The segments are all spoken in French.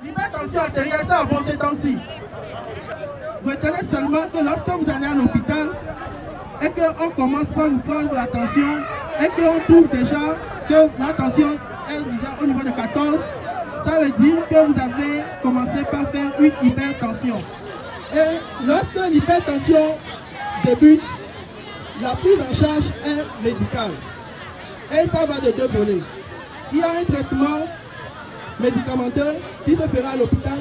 L'hypertension artérielle, c'est en bon ces temps-ci. Retenez seulement que lorsque vous allez à l'hôpital et qu'on commence par vous prendre la tension et qu'on trouve déjà que la tension est déjà au niveau de 14, ça veut dire que vous avez commencé par faire une hypertension. Et lorsque l'hypertension débute, la prise en charge est médicale. Et ça va de deux volets. Il y a un traitement médicamenteux qui se fera à l'hôpital.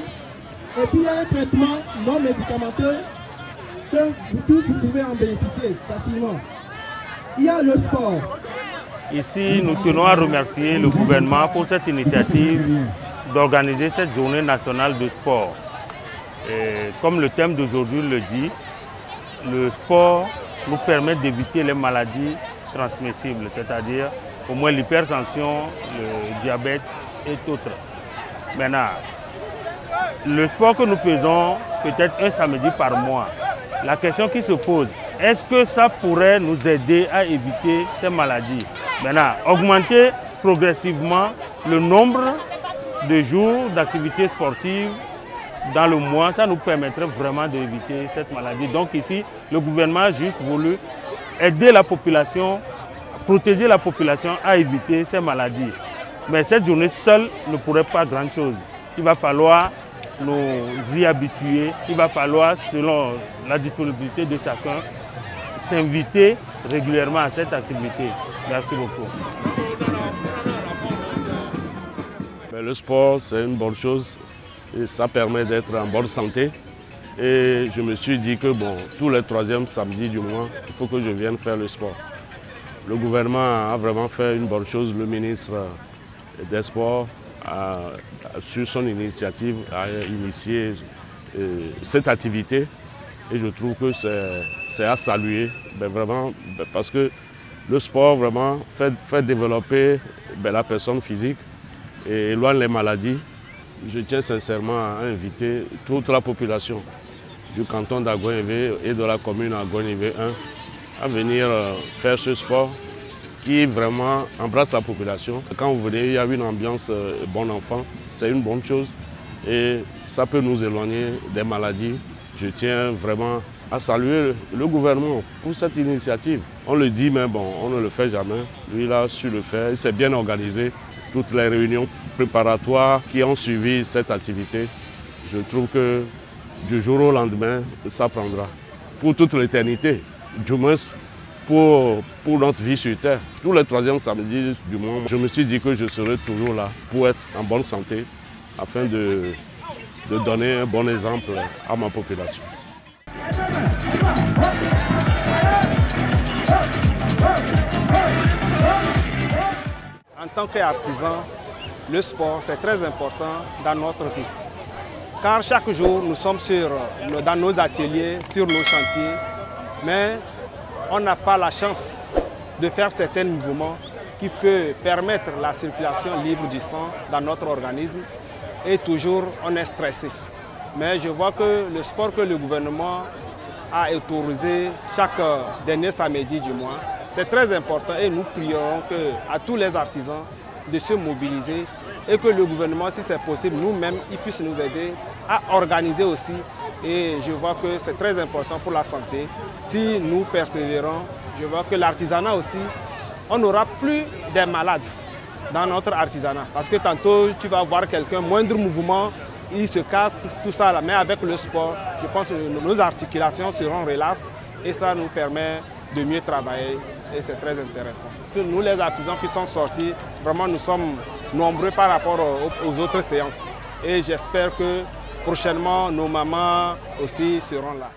Et puis il y a un traitement non médicamenteux que vous tous vous pouvez en bénéficier facilement. Il y a le sport. Ici, nous tenons à remercier le gouvernement pour cette initiative d'organiser cette journée nationale de sport. Et comme le thème d'aujourd'hui le dit, le sport nous permet d'éviter les maladies transmissibles, c'est-à-dire au moins l'hypertension, le diabète et autres. Maintenant, le sport que nous faisons peut-être un samedi par mois, la question qui se pose, est-ce que ça pourrait nous aider à éviter ces maladies? Maintenant, augmenter progressivement le nombre de jours d'activité sportive dans le mois, ça nous permettrait vraiment d'éviter cette maladie. Donc ici, le gouvernement a juste voulu aider la population, protéger la population à éviter ces maladies. Mais cette journée seule ne pourrait pas grand-chose. Il va falloir nous y habituer, il va falloir, selon la disponibilité de chacun, s'inviter régulièrement à cette activité. Merci beaucoup. Le sport, c'est une bonne chose et ça permet d'être en bonne santé. Et je me suis dit que bon, tous les troisièmes samedis du mois, il faut que je vienne faire le sport. Le gouvernement a vraiment fait une bonne chose. Le ministre des Sports, sur son initiative, a initié cette activité. Et je trouve que c'est à saluer, vraiment, parce que le sport vraiment fait développer la personne physique et éloigne les maladies. Je tiens sincèrement à inviter toute la population du canton d'Agoin-Évé et de la commune Agoin-Évé 1 à venir faire ce sport qui vraiment embrasse la population. Quand vous venez, il y a une ambiance bon enfant, c'est une bonne chose et ça peut nous éloigner des maladies. Je tiens vraiment à saluer le gouvernement pour cette initiative. On le dit, mais bon, on ne le fait jamais. Lui, il a su le faire, il s'est bien organisé. Toutes les réunions préparatoires qui ont suivi cette activité, je trouve que du jour au lendemain, ça prendra. Pour toute l'éternité, du moins pour notre vie sur Terre. Tous les troisièmes samedis du mois, je me suis dit que je serai toujours là pour être en bonne santé afin de donner un bon exemple à ma population. tant qu'artisan, le sport, c'est très important dans notre vie. Car chaque jour, nous sommes dans nos ateliers, sur nos chantiers, mais on n'a pas la chance de faire certains mouvements qui peuvent permettre la circulation libre du sang dans notre organisme. Et toujours, on est stressé. Mais je vois que le sport que le gouvernement a autorisé chaque dernier samedi du mois, c'est très important et nous prierons à tous les artisans de se mobiliser et que le gouvernement, si c'est possible, nous-mêmes, il puisse nous aider à organiser aussi. Et je vois que c'est très important pour la santé. Si nous persévérons, je vois que l'artisanat aussi, on n'aura plus des malades dans notre artisanat. Parce que tantôt, tu vas voir quelqu'un, moindre mouvement, il se casse, tout ça. Mais avec le sport, je pense que nos articulations seront relaxes et ça nous permet de mieux travailler et c'est très intéressant. Que nous, les artisans qui sont sortis, vraiment nous sommes nombreux par rapport aux autres séances. Et j'espère que prochainement, nos mamans aussi seront là.